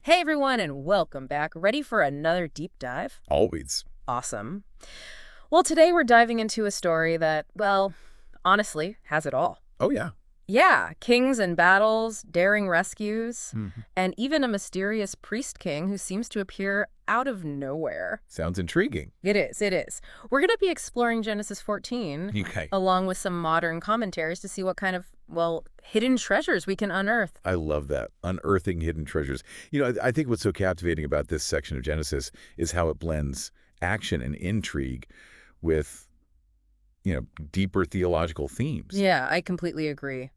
Hey everyone, and welcome back. Ready for another deep dive? Always. Awesome. Well, today we're diving into a story that, well, honestly, has it all. Oh, yeah. Yeah, kings and battles, daring rescues, Mhm. and even a mysterious priest king who seems to appear out of nowhere. Sounds intriguing. It is, it is. We're going to be exploring Genesis 14, Okay. along with some modern commentaries to see what kind of, well, hidden treasures we can unearth. I love that. Unearthing hidden treasures. I think what's so captivating about this section of Genesis is how it blends action and intrigue with, deeper theological themes. Yeah, I completely agree.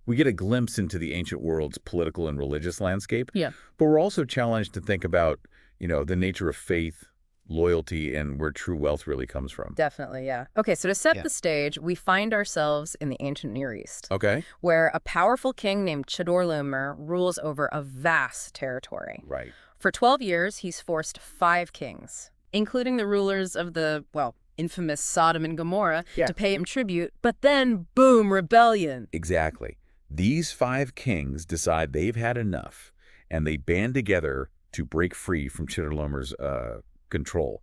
We get a glimpse into the ancient world's political and religious landscape, Yeah. but we're also challenged to think about, the nature of faith, loyalty, and where true wealth really comes from. Definitely, yeah. Okay, so to set Yeah. the stage, we find ourselves in the ancient Near East, Okay. where a powerful king named Chedorlaomer rules over a vast territory. Right. For 12 years, he's forced 5 kings, including the rulers of the, well, infamous Sodom and Gomorrah, Yeah. to pay him tribute. But then, boom, rebellion. Exactly. These 5 kings decide they've had enough, and they band together to break free from Chedorlaomer's control.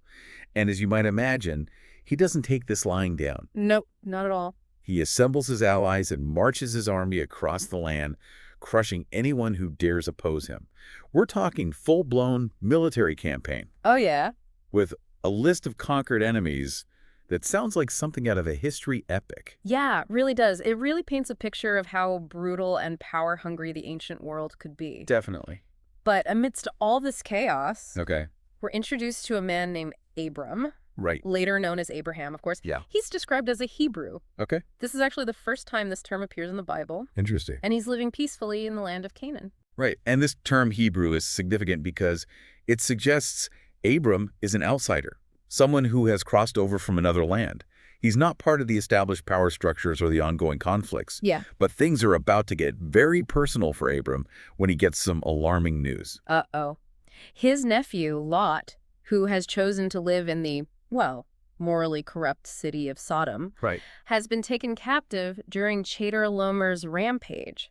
And as you might imagine, he doesn't take this lying down. Nope, not at all. He assembles his allies and marches his army across the land, crushing anyone who dares oppose him. We're talking full-blown military campaign Oh, yeah. with a list of conquered enemies that sounds like something out of a history epic. Yeah, it really does. It really paints a picture of how brutal and power-hungry the ancient world could be. Definitely. But amidst all this chaos, Okay. we're introduced to a man named Abram, Right. later known as Abraham, of course. Yeah. He's described as a Hebrew. Okay. This is actually the first time this term appears in the Bible, Interesting. and he's living peacefully in the land of Canaan. Right. And this term Hebrew is significant because it suggests Abram is an outsider, someone who has crossed over from another land. He's not part of the established power structures or the ongoing conflicts. Yeah. But things are about to get very personal for Abram when he gets some alarming news. Uh-oh. His nephew, Lot, who has chosen to live in the, well, morally corrupt city of Sodom, Right. has been taken captive during Chedorlaomer's rampage.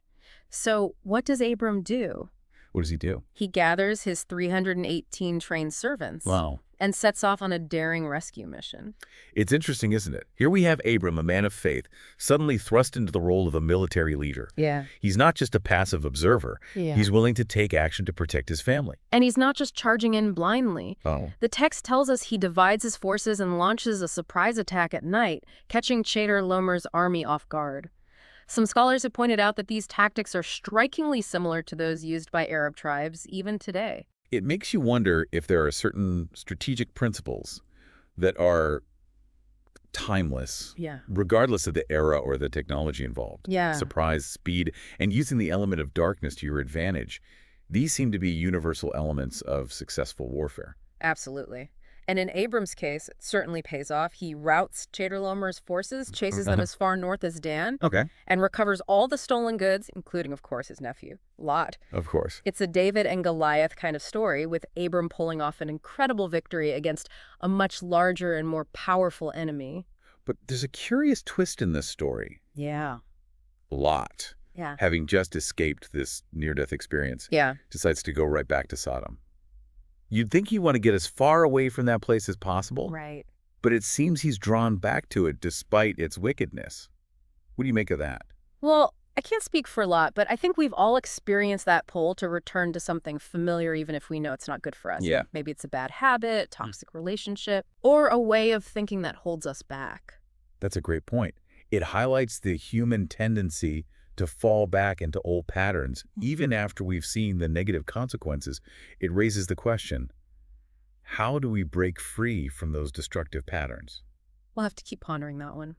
So what does Abram do? What does he do? He gathers his 318 trained servants Wow. and sets off on a daring rescue mission. It's interesting, isn't it? Here we have Abram, a man of faith, suddenly thrust into the role of a military leader. Yeah. He's not just a passive observer. Yeah. He's willing to take action to protect his family. And he's not just charging in blindly. Oh. The text tells us he divides his forces and launches a surprise attack at night, catching Chedorlaomer's army off guard. Some scholars have pointed out that these tactics are strikingly similar to those used by Arab tribes even today. It makes you wonder if there are certain strategic principles that are timeless, Yeah. regardless of the era or the technology involved. Yeah. Surprise, speed, and using the element of darkness to your advantage. These seem to be universal elements of successful warfare. Absolutely. And in Abram's case, it certainly pays off. He routs Chedorlaomer's forces, chases them as far north as Dan, Okay. and recovers all the stolen goods, including, of course, his nephew, Lot. Of course. It's a David and Goliath kind of story, with Abram pulling off an incredible victory against a much larger and more powerful enemy. But there's a curious twist in this story. Yeah. Lot, Yeah. having just escaped this near-death experience, Yeah. decides to go right back to Sodom. You'd think you want to get as far away from that place as possible, Right. but it seems he's drawn back to it despite its wickedness. What do you make of that? Well, I can't speak for Lot, but I think we've all experienced that pull to return to something familiar, even if we know it's not good for us. Yeah. Maybe it's a bad habit, toxic relationship, or a way of thinking that holds us back. That's a great point. It highlights the human tendency to fall back into old patterns, even after we've seen the negative consequences. It raises the question, how do we break free from those destructive patterns? We'll have to keep pondering that one.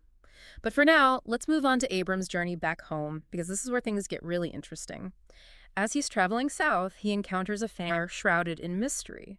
But for now, let's move on to Abram's journey back home, because this is where things get really interesting. As he's traveling south, he encounters a figure shrouded in mystery.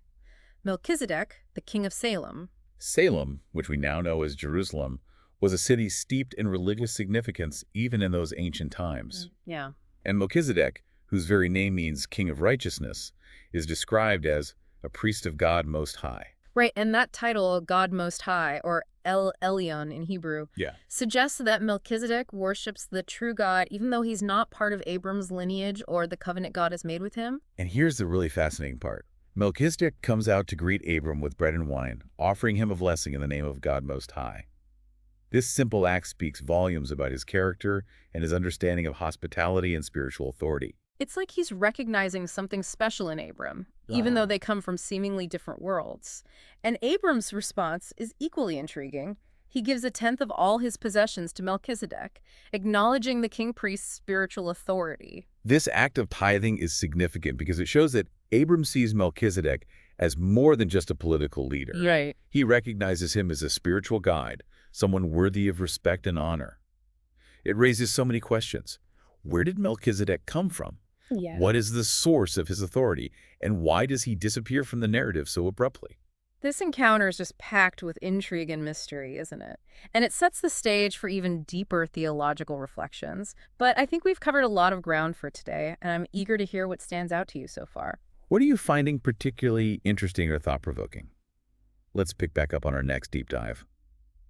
Melchizedek, the king of Salem. Salem, which we now know as Jerusalem, was a city steeped in religious significance even in those ancient times. Yeah. And Melchizedek, whose very name means king of righteousness, is described as a priest of God Most High. Right, and that title, God Most High, or El Elyon in Hebrew, Yeah. suggests that Melchizedek worships the true God even though he's not part of Abram's lineage or the covenant God has made with him. And here's the really fascinating part. Melchizedek comes out to greet Abram with bread and wine, offering him a blessing in the name of God Most High. This simple act speaks volumes about his character and his understanding of hospitality and spiritual authority. It's like he's recognizing something special in Abram, even though they come from seemingly different worlds. And Abram's response is equally intriguing. He gives a tenth of all his possessions to Melchizedek, acknowledging the king priest's spiritual authority. This act of tithing is significant because it shows that Abram sees Melchizedek as more than just a political leader. Right. He recognizes him as a spiritual guide, someone worthy of respect and honor. It raises so many questions. Where did Melchizedek come from? Yeah. What is the source of his authority, and why does he disappear from the narrative so abruptly? This encounter is just packed with intrigue and mystery, isn't it? And it sets the stage for even deeper theological reflections. But I think we've covered a lot of ground for today, and I'm eager to hear what stands out to you so far. What are you finding particularly interesting or thought-provoking? Let's pick back up on our next deep dive.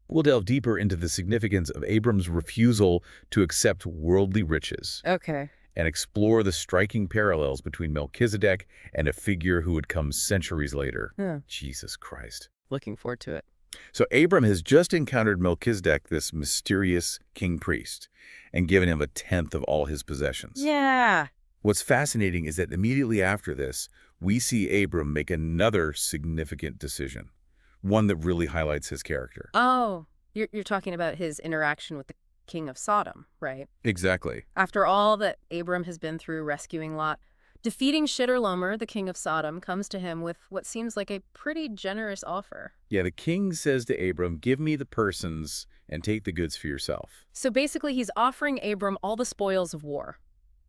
We'll delve deeper into the significance of Abram's refusal to accept worldly riches Okay. and explore the striking parallels between Melchizedek and a figure who would come centuries later, Jesus Christ. Looking forward to it. So Abram has just encountered Melchizedek, this mysterious king priest, and given him a tenth of all his possessions. Yeah. What's fascinating is that immediately after this, we see Abram make another significant decision, one that really highlights his character. Oh, you're talking about his interaction with the king of Sodom, right? Exactly. After all that Abram has been through rescuing Lot, defeating Chedorlaomer, the king of Sodom, comes to him with what seems like a pretty generous offer. Yeah, the king says to Abram, give me the persons and take the goods for yourself. So basically, he's offering Abram all the spoils of war.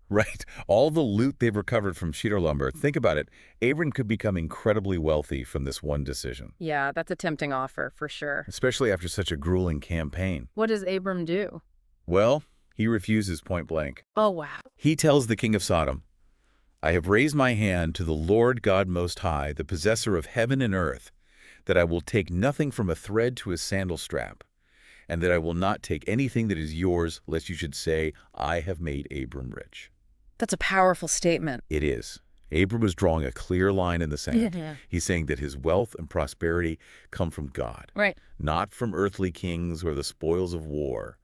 Right. All the loot they've recovered from Chedorlaomer. Think about it. Abram could become incredibly wealthy from this one decision, Yeah, that's a tempting offer, for sure. especially after such a grueling campaign. What does Abram do? Well, he refuses point blank. Oh, wow. He tells the king of Sodom, I have raised my hand to the Lord God Most High, the possessor of heaven and earth, that I will take nothing from a thread to a sandal strap, and that I will not take anything that is yours, lest you should say, I have made Abram rich. That's a powerful statement. It is. Abram was drawing a clear line in the sand. Yeah. He's saying that his wealth and prosperity come from God, Right. not from earthly kings or the spoils of war.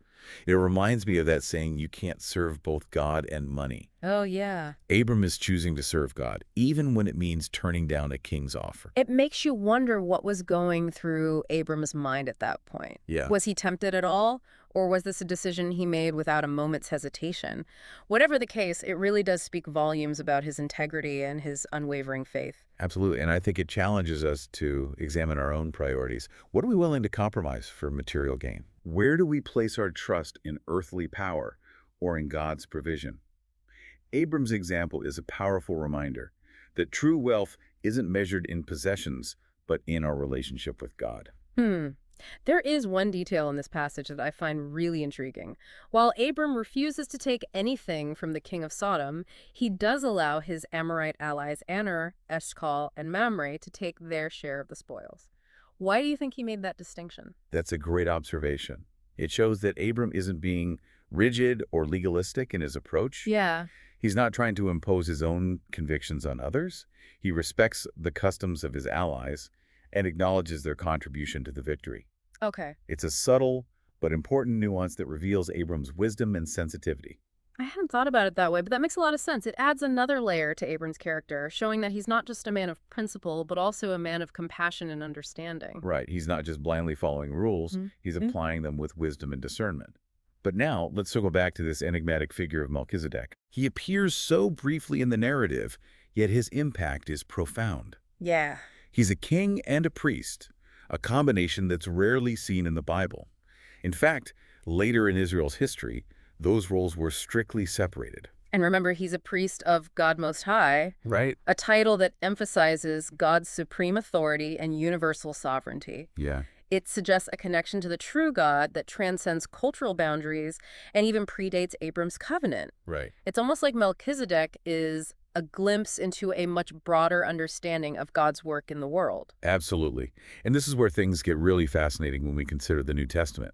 It reminds me of that saying, you can't serve both God and money. Oh, yeah. Abram is choosing to serve God, even when it means turning down a king's offer. It makes you wonder what was going through Abram's mind at that point. Yeah. Was he tempted at all? Or was this a decision he made without a moment's hesitation? Whatever the case, it really does speak volumes about his integrity and his unwavering faith. Absolutely. And I think it challenges us to examine our own priorities. What are we willing to compromise for material gain? Where do we place our trust in earthly power or in God's provision? Abram's example is a powerful reminder that true wealth isn't measured in possessions, but in our relationship with God. There is one detail in this passage that I find really intriguing. While Abram refuses to take anything from the king of Sodom, he does allow his Amorite allies Aner, Eshcol, and Mamre to take their share of the spoils. Why do you think he made that distinction? That's a great observation. It shows that Abram isn't being rigid or legalistic in his approach. Yeah. He's not trying to impose his own convictions on others. He respects the customs of his allies and acknowledges their contribution to the victory. Okay. It's a subtle but important nuance that reveals Abram's wisdom and sensitivity. I hadn't thought about it that way, but that makes a lot of sense. It adds another layer to Abram's character, showing that he's not just a man of principle, but also a man of compassion and understanding. Right, he's not just blindly following rules, he's applying them with wisdom and discernment. But now, let's circle back to this enigmatic figure of Melchizedek. He appears so briefly in the narrative, yet his impact is profound. Yeah. He's a king and a priest, a combination that's rarely seen in the Bible. In fact, later in Israel's history, those roles were strictly separated. And remember, he's a priest of God Most High, Right. a title that emphasizes God's supreme authority and universal sovereignty. Yeah. It suggests a connection to the true God that transcends cultural boundaries and even predates Abram's covenant. Right. It's almost like Melchizedek is a glimpse into a much broader understanding of God's work in the world. Absolutely. And this is where things get really fascinating when we consider the New Testament.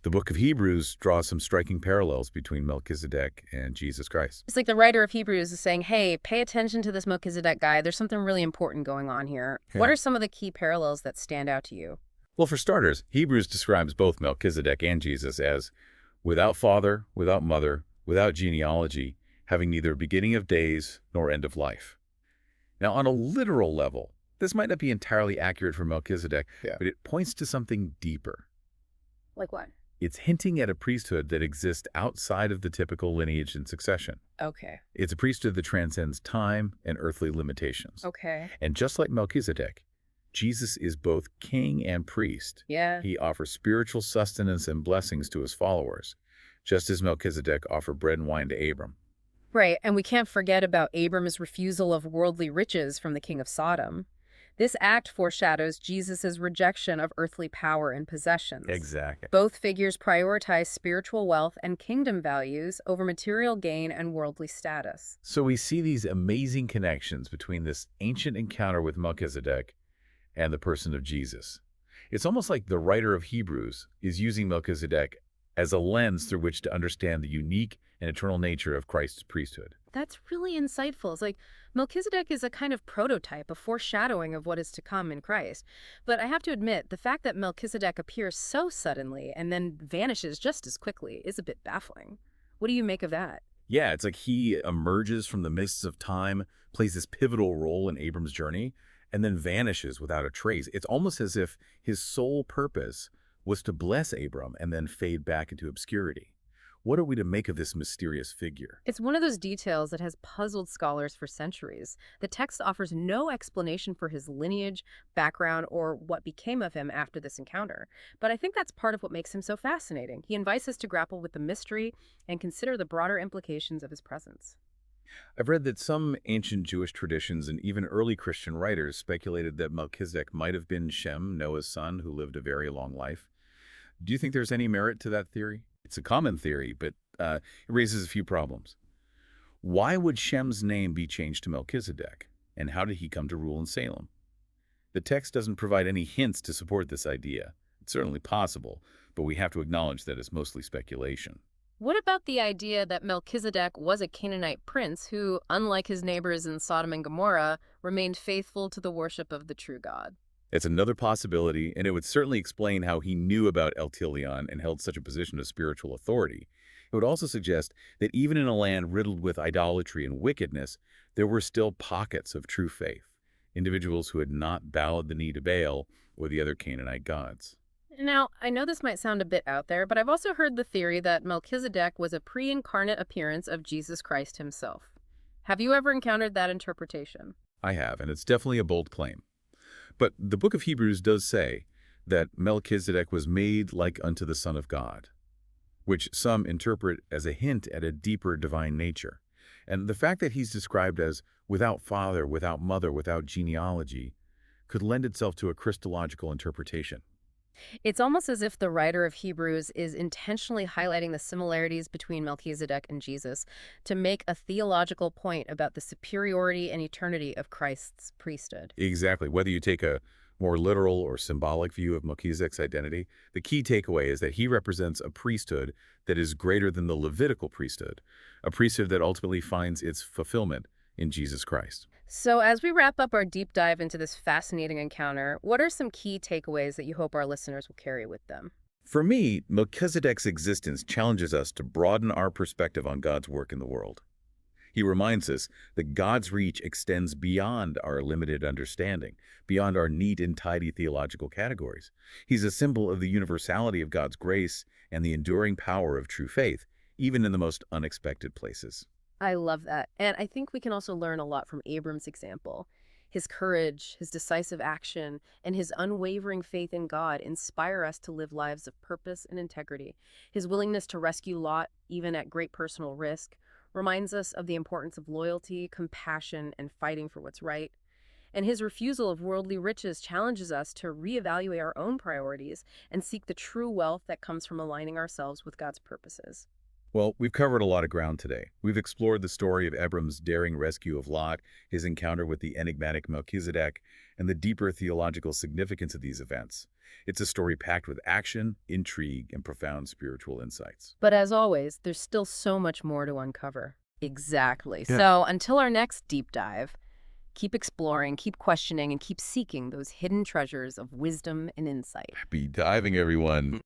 The book of Hebrews draws some striking parallels between Melchizedek and Jesus Christ. It's like the writer of Hebrews is saying, hey, pay attention to this Melchizedek guy. There's something really important going on here. What Yeah. are some of the key parallels that stand out to you? Well, for starters, Hebrews describes both Melchizedek and Jesus as without father, without mother, without genealogy, having neither beginning of days nor end of life. Now, on a literal level, this might not be entirely accurate for Melchizedek, but it points to something deeper. Like what? It's hinting at a priesthood that exists outside of the typical lineage and succession. Okay. It's a priesthood that transcends time and earthly limitations. Okay. And just like Melchizedek, Jesus is both king and priest. Yeah. He offers spiritual sustenance and blessings to his followers, just as Melchizedek offered bread and wine to Abram. Right. And we can't forget about Abram's refusal of worldly riches from the king of Sodom. This act foreshadows Jesus' rejection of earthly power and possessions. Exactly. Both figures prioritize spiritual wealth and kingdom values over material gain and worldly status. So we see these amazing connections between this ancient encounter with Melchizedek and the person of Jesus. It's almost like the writer of Hebrews is using Melchizedek as a lens through which to understand the unique and eternal nature of Christ's priesthood. That's really insightful. It's like Melchizedek is a kind of prototype, a foreshadowing of what is to come in Christ. But I have to admit, the fact that Melchizedek appears so suddenly and then vanishes just as quickly is a bit baffling. What do you make of that? Yeah, it's like he emerges from the mists of time, plays this pivotal role in Abram's journey, and then vanishes without a trace. It's almost as if his sole purpose was to bless Abram and then fade back into obscurity. What are we to make of this mysterious figure? It's one of those details that has puzzled scholars for centuries. The text offers no explanation for his lineage, background, or what became of him after this encounter. But I think that's part of what makes him so fascinating. He invites us to grapple with the mystery and consider the broader implications of his presence. I've read that some ancient Jewish traditions and even early Christian writers speculated that Melchizedek might have been Shem, Noah's son, who lived a very long life. Do you think there's any merit to that theory? It's a common theory, but it raises a few problems. Why would Shem's name be changed to Melchizedek? And how did he come to rule in Salem? The text doesn't provide any hints to support this idea. It's certainly possible, but we have to acknowledge that it's mostly speculation. What about the idea that Melchizedek was a Canaanite prince who, unlike his neighbors in Sodom and Gomorrah, remained faithful to the worship of the true God? It's another possibility, and it would certainly explain how he knew about El Tilion and held such a position of spiritual authority. It would also suggest that even in a land riddled with idolatry and wickedness, there were still pockets of true faith, individuals who had not bowed the knee to Baal or the other Canaanite gods. Now, I know this might sound a bit out there, but I've also heard the theory that Melchizedek was a pre-incarnate appearance of Jesus Christ himself. Have you ever encountered that interpretation? I have, and it's definitely a bold claim. But the book of Hebrews does say that Melchizedek was made like unto the Son of God, which some interpret as a hint at a deeper divine nature. And the fact that he's described as without father, without mother, without genealogy, could lend itself to a Christological interpretation. It's almost as if the writer of Hebrews is intentionally highlighting the similarities between Melchizedek and Jesus to make a theological point about the superiority and eternity of Christ's priesthood. Exactly. Whether you take a more literal or symbolic view of Melchizedek's identity, the key takeaway is that he represents a priesthood that is greater than the Levitical priesthood, a priesthood that ultimately finds its fulfillment in Jesus Christ. So as we wrap up our deep dive into this fascinating encounter, what are some key takeaways that you hope our listeners will carry with them? For me, Melchizedek's existence challenges us to broaden our perspective on God's work in the world. He reminds us that God's reach extends beyond our limited understanding, beyond our neat and tidy theological categories. He's a symbol of the universality of God's grace and the enduring power of true faith, even in the most unexpected places. I love that. And I think we can also learn a lot from Abram's example. His courage, his decisive action, and his unwavering faith in God inspire us to live lives of purpose and integrity. His willingness to rescue Lot, even at great personal risk, reminds us of the importance of loyalty, compassion, and fighting for what's right. And his refusal of worldly riches challenges us to reevaluate our own priorities and seek the true wealth that comes from aligning ourselves with God's purposes. Well, we've covered a lot of ground today. We've explored the story of Abram's daring rescue of Lot, his encounter with the enigmatic Melchizedek, and the deeper theological significance of these events. It's a story packed with action, intrigue, and profound spiritual insights. But as always, there's still so much more to uncover. Exactly. Yeah. So until our next deep dive, keep exploring, keep questioning, and keep seeking those hidden treasures of wisdom and insight. Happy diving, everyone.